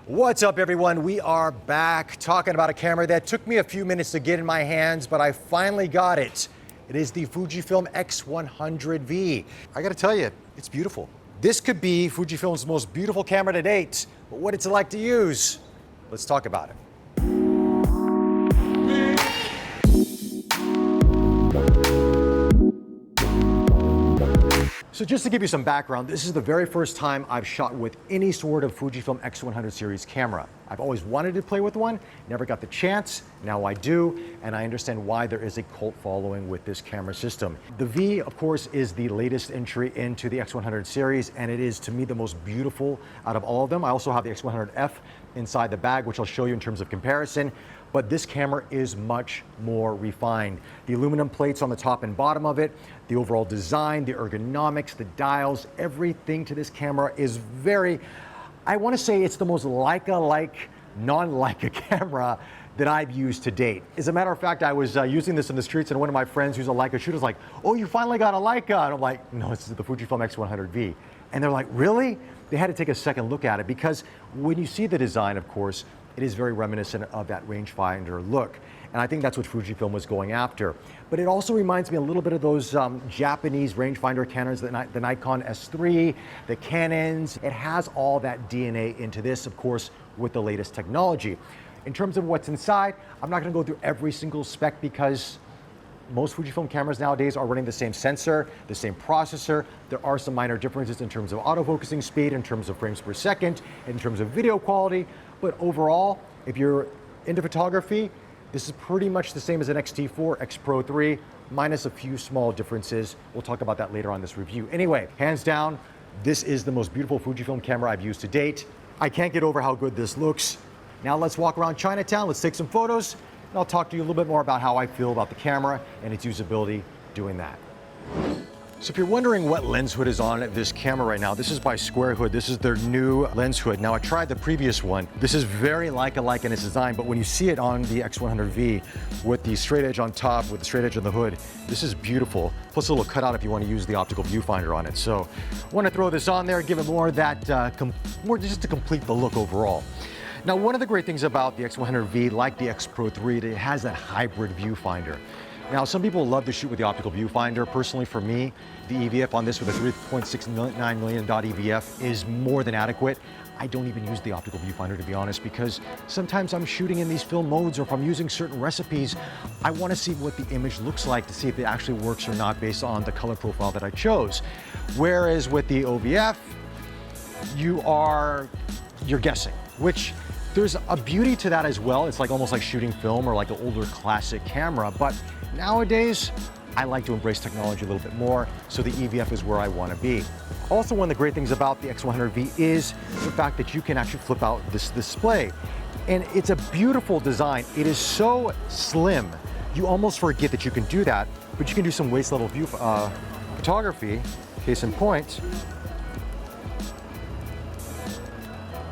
What's up, everyone? We are back talking about a camera that took me a few minutes to get in my hands, but I finally got it. It is the Fujifilm X100V. I gotta tell you, it's beautiful. This could be Fujifilm's most beautiful camera to date, but what it's like to use, let's talk about it. So just to give you some background, this is the very first time I've shot with any sort of Fujifilm X100 series camera. I've always wanted to play with one, never got the chance, now I do, and I understand why there is a cult following with this camera system. The V, of course, is the latest entry into the X100 series, and it is, to me, the most beautiful out of all of them. I also have the X100F inside the bag, which I'll show you in terms of comparison. But this camera is much more refined. The aluminum plates on the top and bottom of it, the overall design, the ergonomics, the dials, everything to this camera is very, I want to say it's the most Leica-like, non-Leica camera that I've used to date. As a matter of fact, I was using this in the streets, and one of my friends who's a Leica shooter was like, "Oh, you finally got a Leica." And I'm like, "No, this is the Fujifilm X100V." And they're like, "Really?" They had to take a second look at it because when you see the design, of course, it is very reminiscent of that rangefinder look. And I think that's what Fujifilm was going after. But it also reminds me a little bit of those Japanese rangefinder Canons, the Nikon S3, the Canons. It has all that DNA into this, of course, with the latest technology. In terms of what's inside, I'm not gonna go through every single spec because most Fujifilm cameras nowadays are running the same sensor, the same processor. There are some minor differences in terms of autofocusing speed, in terms of frames per second, in terms of video quality. But overall, if you're into photography, this is pretty much the same as an X-T4, X Pro 3, minus a few small differences. We'll talk about that later on this review. Anyway, hands down, this is the most beautiful Fujifilm camera I've used to date. I can't get over how good this looks. Now let's walk around Chinatown, let's take some photos, and I'll talk to you a little bit more about how I feel about the camera and its usability doing that. So if you're wondering what lens hood is on this camera right now, this is by Squarehood. This is their new lens hood. Now I tried the previous one. This is very Leica-like in its design, but when you see it on the X100V with the straight edge on top, with the straight edge on the hood, this is beautiful. Plus a little cutout if you want to use the optical viewfinder on it. So I want to throw this on there, give it more of that, more just to complete the look overall. Now, one of the great things about the X100V, like the X Pro 3, it has that hybrid viewfinder. Now, some people love to shoot with the optical viewfinder. Personally, for me, the EVF on this with a 3.69 million dot EVF is more than adequate. I don't even use the optical viewfinder, to be honest, because sometimes I'm shooting in these film modes, or if I'm using certain recipes, I want to see what the image looks like to see if it actually works or not based on the color profile that I chose. Whereas with the OVF, you're guessing, which there's a beauty to that as well. It's like almost like shooting film or like an older classic camera, but nowadays, I like to embrace technology a little bit more, so the EVF is where I want to be. Also, one of the great things about the X100V is the fact that you can actually flip out this display. And it's a beautiful design. It is so slim, you almost forget that you can do that, but you can do some waist level view photography, case in point.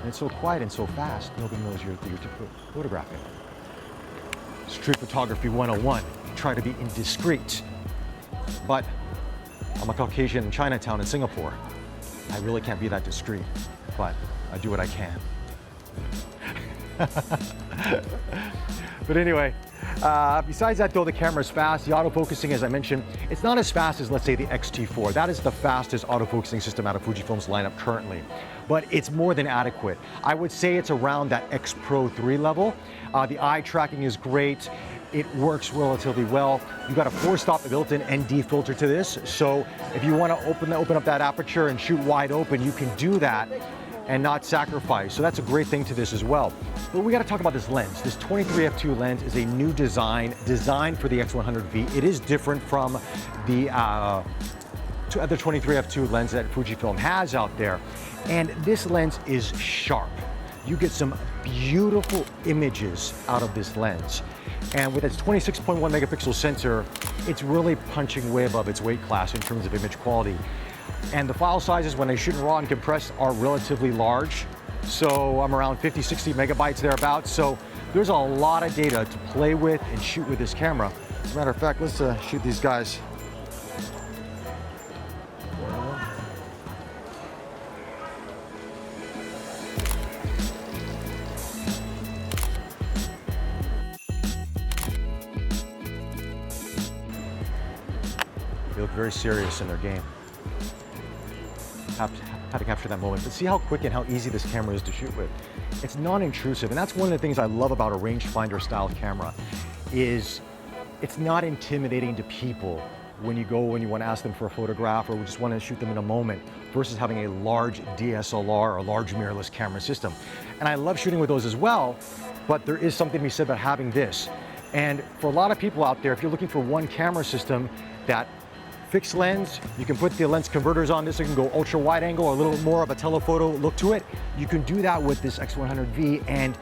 And it's so quiet and so fast, nobody knows you're photographing. Street photography 101. Try to be indiscreet. But I'm a Caucasian in Chinatown in Singapore. I really can't be that discreet, but I do what I can. But anyway, besides that though, the camera is fast. The autofocusing, as I mentioned, it's not as fast as, let's say, the X-T4. That is the fastest autofocusing system out of Fujifilm's lineup currently. But it's more than adequate. I would say it's around that X Pro 3 level. The eye tracking is great. It works relatively well. You've got a 4-stop built-in ND filter to this. So if you want to open up that aperture and shoot wide open, you can do that and not sacrifice. So that's a great thing to this as well. But we got to talk about this lens. This 23f2 lens is a new design designed for the X100V. It is different from the other 23f2 lens that Fujifilm has out there. And this lens is sharp. You get some beautiful images out of this lens. And with its 26.1 megapixel sensor, it's really punching way above its weight class in terms of image quality. And the file sizes, when they shoot in RAW and compressed, are relatively large. So I'm around 50, 60 megabytes thereabouts. So there's a lot of data to play with and shoot with this camera. As a matter of fact, let's shoot these guys. They look very serious in their game. Had to capture that moment. But see how quick and how easy this camera is to shoot with. It's non-intrusive, and that's one of the things I love about a rangefinder style camera, is it's not intimidating to people when you want to ask them for a photograph or just want to shoot them in a moment, versus having a large DSLR or large mirrorless camera system. And I love shooting with those as well, but there is something to be said about having this. And for a lot of people out there, if you're looking for one camera system that fixed lens, you can put the lens converters on this, so you can go ultra wide angle or a little more of a telephoto look to it. You can do that with this X100V, and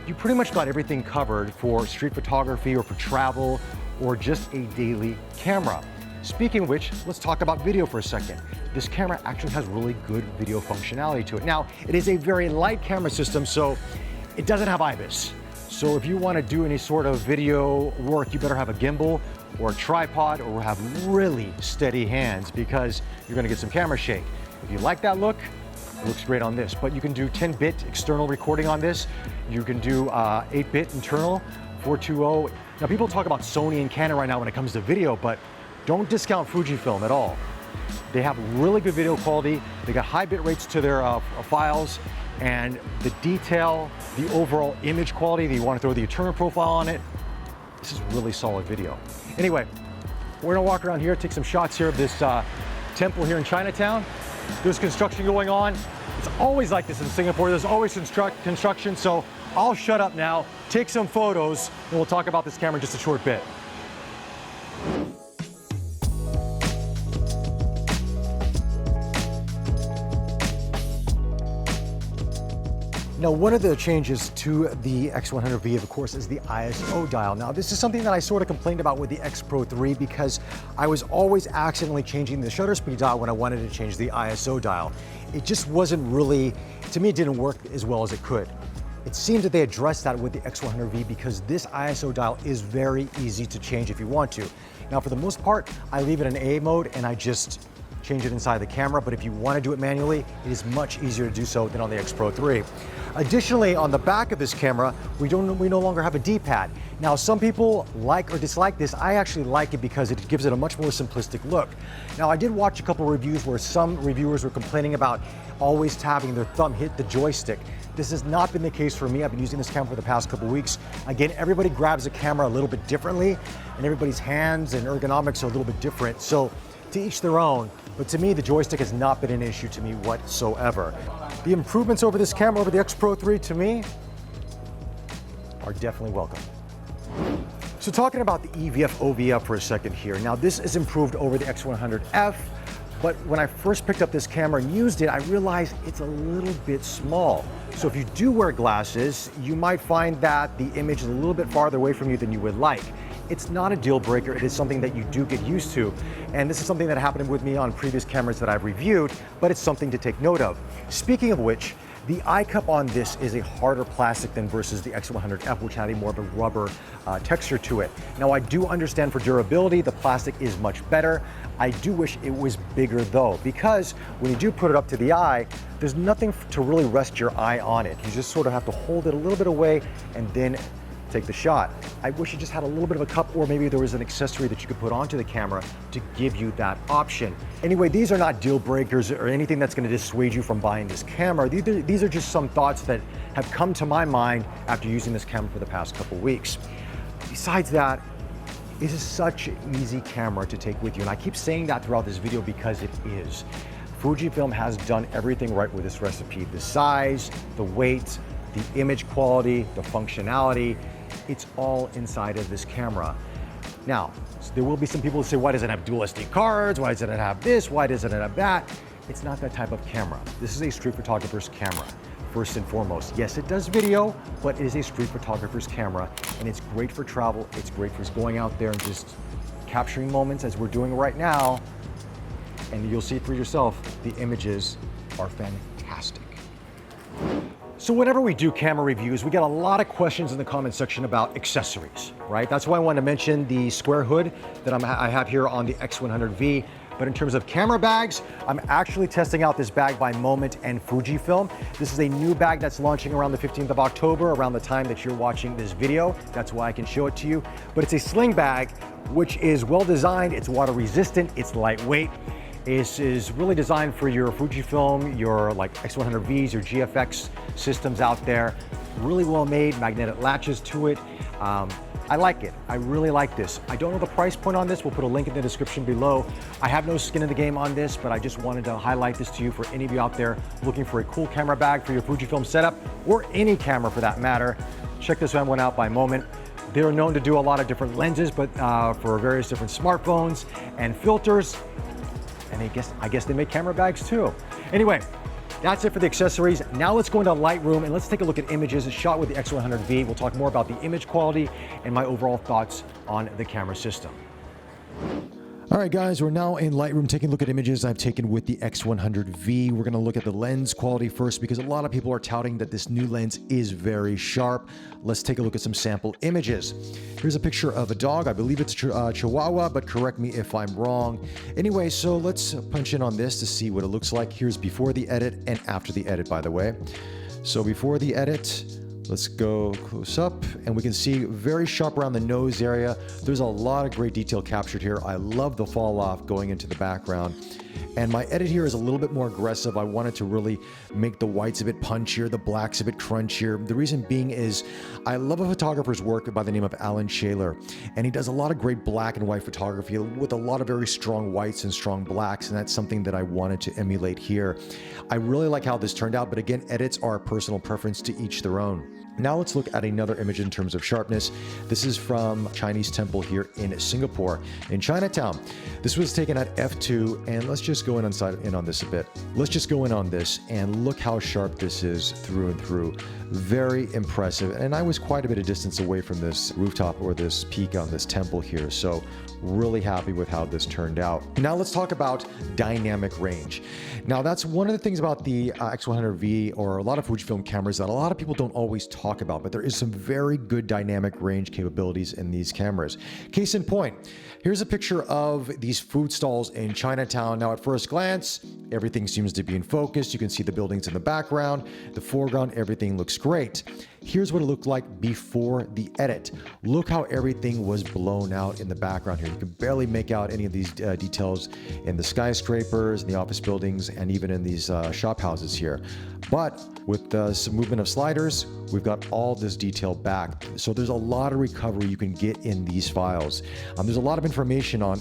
you pretty much got everything covered for street photography or for travel or just a daily camera. Speaking of which, let's talk about video for a second. This camera actually has really good video functionality to it. Now, it is a very light camera system, so it doesn't have IBIS. So if you want to do any sort of video work, you better have a gimbal or a tripod or have really steady hands, because you're going to get some camera shake. If you like that look, it looks great on this. But you can do 10-bit external recording on this. You can do 8-bit internal, 420. Now, people talk about Sony and Canon right now when it comes to video, but don't discount Fujifilm at all. They have really good video quality. They got high bit rates to their files, and the detail, the overall image quality, that you want to throw the eternal profile on it, this is really solid video. Anyway, we're gonna walk around here, take some shots here of this temple here in Chinatown. There's construction going on. It's always like this in Singapore. There's always construction, so I'll shut up now, take some photos, and we'll talk about this camera in just a short bit. Now, one of the changes to the X100V, of course, is the ISO dial. Now, this is something that I sort of complained about with the X Pro 3, because I was always accidentally changing the shutter speed dial when I wanted to change the ISO dial. It just wasn't really, to me, it didn't work as well as it could. It seems that they addressed that with the X100V, because this ISO dial is very easy to change if you want to. Now, for the most part, I leave it in A mode and I just change it inside the camera, but if you want to do it manually, it is much easier to do so than on the X Pro 3. Additionally, on the back of this camera, we no longer have a D-pad. Now, some people like or dislike this. I actually like it because it gives it a much more simplistic look. Now, I did watch a couple reviews where some reviewers were complaining about always having their thumb hit the joystick. This has not been the case for me. I've been using this camera for the past couple weeks. Again, everybody grabs a camera a little bit differently, and everybody's hands and ergonomics are a little bit different. So, to each their own, but to me, the joystick has not been an issue to me whatsoever. The improvements over this camera, over the X Pro 3, to me, are definitely welcome. So talking about the EVF OVF for a second here. Now, this is improved over the X100F, but when I first picked up this camera and used it, I realized it's a little bit small. So if you do wear glasses, you might find that the image is a little bit farther away from you than you would like. It's not a deal breaker. It is something that you do get used to. And this is something that happened with me on previous cameras that I've reviewed, but it's something to take note of. Speaking of which, the eye cup on this is a harder plastic than versus the X100F, which had a more of a rubber texture to it. Now, I do understand for durability, the plastic is much better. I do wish it was bigger though, because when you do put it up to the eye, there's nothing to really rest your eye on it. You just sort of have to hold it a little bit away and then take the shot. I wish you just had a little bit of a cup, or maybe there was an accessory that you could put onto the camera to give you that option. Anyway, these are not deal breakers or anything that's going to dissuade you from buying this camera. These are just some thoughts that have come to my mind after using this camera for the past couple weeks. Besides that, this is such an easy camera to take with you, and I keep saying that throughout this video because it is. Fujifilm has done everything right with this recipe. The size, the weight, the image quality, the functionality, it's all inside of this camera. Now, there will be some people who say, why does it have dual SD cards? Why doesn't it have this? Why doesn't it have that? It's not that type of camera. This is a street photographer's camera, first and foremost. Yes, it does video, but it is a street photographer's camera, and it's great for travel. It's great for going out there and just capturing moments as we're doing right now. And you'll see it for yourself. The images are fantastic. So whenever we do camera reviews, we get a lot of questions in the comment section about accessories, right? That's why I wanted to mention the Squarehood that I have here on the X100V. But in terms of camera bags, I'm actually testing out this bag by Moment and Fujifilm. This is a new bag that's launching around the 15th of October, around the time that you're watching this video. That's why I can show it to you. But it's a sling bag, which is well designed, it's water resistant, it's lightweight. It is really designed for your Fujifilm, your like X100Vs, your GFX systems out there. Really well made, magnetic latches to it. I like it. I really like this. I don't know the price point on this. We'll put a link in the description below. I have no skin in the game on this, but I just wanted to highlight this to you for any of you out there looking for a cool camera bag for your Fujifilm setup, or any camera for that matter. Check this one out by Moment. They're known to do a lot of different lenses, but for various different smartphones and filters. And I guess they make camera bags too. Anyway, that's it for the accessories. Now let's go into Lightroom and let's take a look at images shot with the X100V. We'll talk more about the image quality and my overall thoughts on the camera system. All right, guys, we're now in Lightroom taking a look at images I've taken with the X100V. We're going to look at the lens quality first because a lot of people are touting that this new lens is very sharp. Let's take a look at some sample images. Here's a picture of a dog. I believe it's a Chihuahua, but correct me if I'm wrong. Anyway, so let's punch in on this to see what it looks like. Here's before the edit and after the edit, by the way. So before the edit, let's go close up and we can see very sharp around the nose area. There's a lot of great detail captured here. I love the fall off going into the background. And my edit here is a little bit more aggressive. I wanted to really make the whites a bit punchier, the blacks a bit crunchier. The reason being is I love a photographer's work by the name of Alan Shaler, and he does a lot of great black and white photography with a lot of very strong whites and strong blacks, and that's something that I wanted to emulate here. I really like how this turned out, but again, edits are a personal preference, to each their own. Now let's look at another image in terms of sharpness. This is from Chinese temple here in Singapore, in Chinatown. This was taken at f2, and let's just go in on this a bit. Let's just go in on this and look how sharp this is through and through. Very impressive. And I was quite a bit of distance away from this rooftop or this peak on this temple here. So really happy with how this turned out. Now let's talk about dynamic range. Now that's one of the things about the X100V or a lot of Fujifilm cameras that a lot of people don't always talk about, but there is some very good dynamic range capabilities in these cameras. Case in point, here's a picture of these food stalls in Chinatown. Now at first glance, everything seems to be in focus. You can see the buildings in the background, the foreground, everything looks great. Here's what it looked like before the edit. Look how everything was blown out in the background here. You can barely make out any of these details in the skyscrapers, in the office buildings, and even in these shop houses here. But with some movement of sliders, we've got all this detail back. So there's a lot of recovery you can get in these files. There's a lot of information on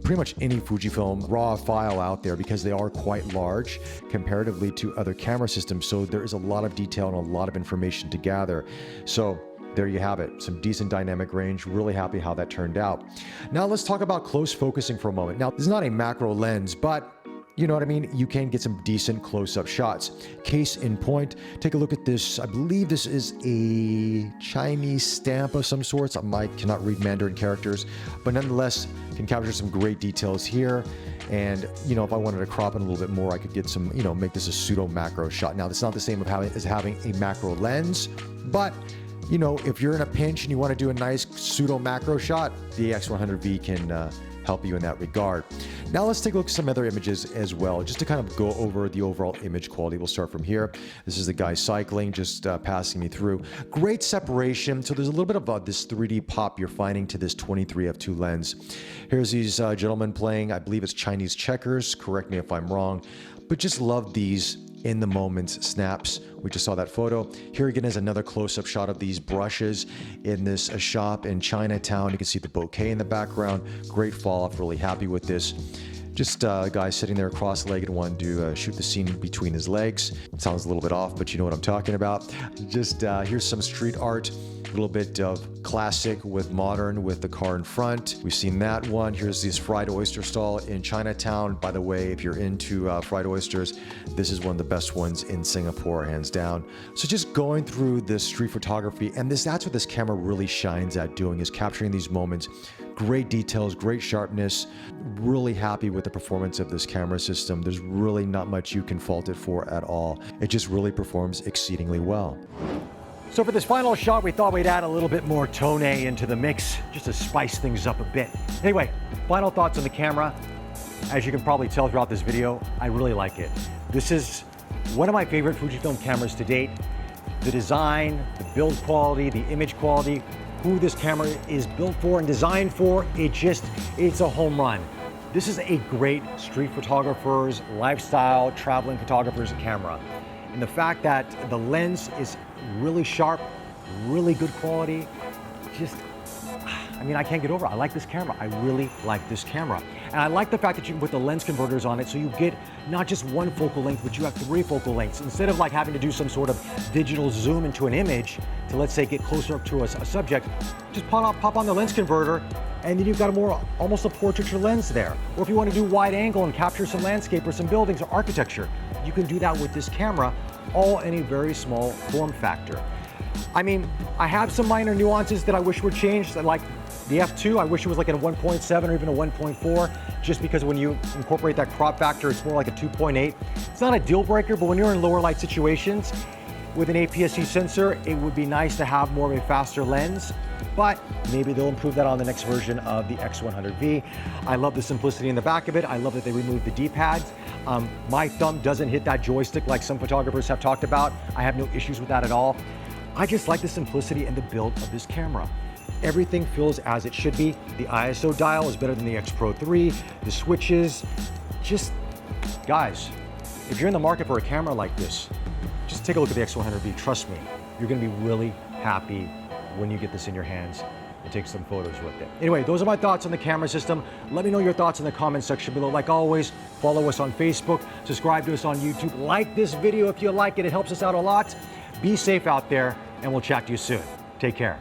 pretty much any Fujifilm RAW file out there because they are quite large comparatively to other camera systems. So there is a lot of detail and a lot of information to gather. So there you have it, some decent dynamic range. Really happy how that turned out. Now let's talk about close focusing for a moment. Now this is not a macro lens, but you know what I mean? You can get some decent close-up shots. Case in point, take a look at this. I believe this is a Chinese stamp of some sorts. I cannot read Mandarin characters, but nonetheless can capture some great details here. And you know, if I wanted to crop it a little bit more, I could get some, you know, make this a pseudo macro shot. Now, it's not the same as having a macro lens, but you know, if you're in a pinch and you want to do a nice pseudo macro shot, the X100V can help you in that regard. Now let's take a look at some other images as well, just to kind of go over the overall image quality. We'll start from here. This is the guy cycling, just passing me through. Great separation. So there's a little bit of this 3D pop you're finding to this 23 f2 lens. Here's these gentlemen playing, I believe it's Chinese checkers. Correct me if I'm wrong, but just love these in the moment snaps. We just saw that photo. Here again is another close-up shot of these brushes in this shop in Chinatown. You can see the bouquet in the background. Great fall off, really happy with this. Just a guy sitting there cross-legged, wanting to shoot the scene between his legs. Sounds a little bit off, but you know what I'm talking about. Just here's some street art. A little bit of classic with modern with the car in front. We've seen that one. Here's this fried oyster stall in Chinatown. By the way, if you're into fried oysters, this is one of the best ones in Singapore, hands down. So just going through this street photography, and that's what this camera really shines at doing, is capturing these moments. Great details, great sharpness. Really happy with the performance of this camera system. There's really not much you can fault it for at all. It just really performs exceedingly well. So for this final shot, we thought we'd add a little bit more Tonelli into the mix, just to spice things up a bit. Anyway, final thoughts on the camera. As you can probably tell throughout this video, I really like it. This is one of my favorite Fujifilm cameras to date. The design, the build quality, the image quality, who this camera is built for and designed for, it's a home run. This is a great street photographer's, lifestyle, traveling photographer's camera. And the fact that the lens is really sharp, really good quality, I can't get over it. I like this camera. I really like this camera. And I like the fact that you can put the lens converters on it so you get not just one focal length, but you have 3 focal lengths. Instead of like having to do some sort of digital zoom into an image to, let's say, get closer up to a subject, just pop on the lens converter and then you've got almost a portraiture lens there. Or if you want to do wide angle and capture some landscape or some buildings or architecture, you can do that with this camera, all in a very small form factor. I have some minor nuances that I wish were changed, like the f2, I wish it was like a 1.7 or even a 1.4, just because when you incorporate that crop factor, it's more like a 2.8. It's not a deal breaker, but when you're in lower light situations with an APS-C sensor, it would be nice to have more of a faster lens, but maybe they'll improve that on the next version of the X100V. I love the simplicity in the back of it. I love that they removed the D-pads. My thumb doesn't hit that joystick like some photographers have talked about. I have no issues with that at all. I just like the simplicity and the build of this camera. Everything feels as it should be. The ISO dial is better than the X Pro 3. The switches, guys, if you're in the market for a camera like this, just take a look at the X100V. Trust me, you're gonna be really happy when you get this in your hands and take some photos with it. Anyway, those are my thoughts on the camera system. Let me know your thoughts in the comment section below. Like always, follow us on Facebook, subscribe to us on YouTube, like this video if you like it. It helps us out a lot. Be safe out there, and we'll chat to you soon. Take care.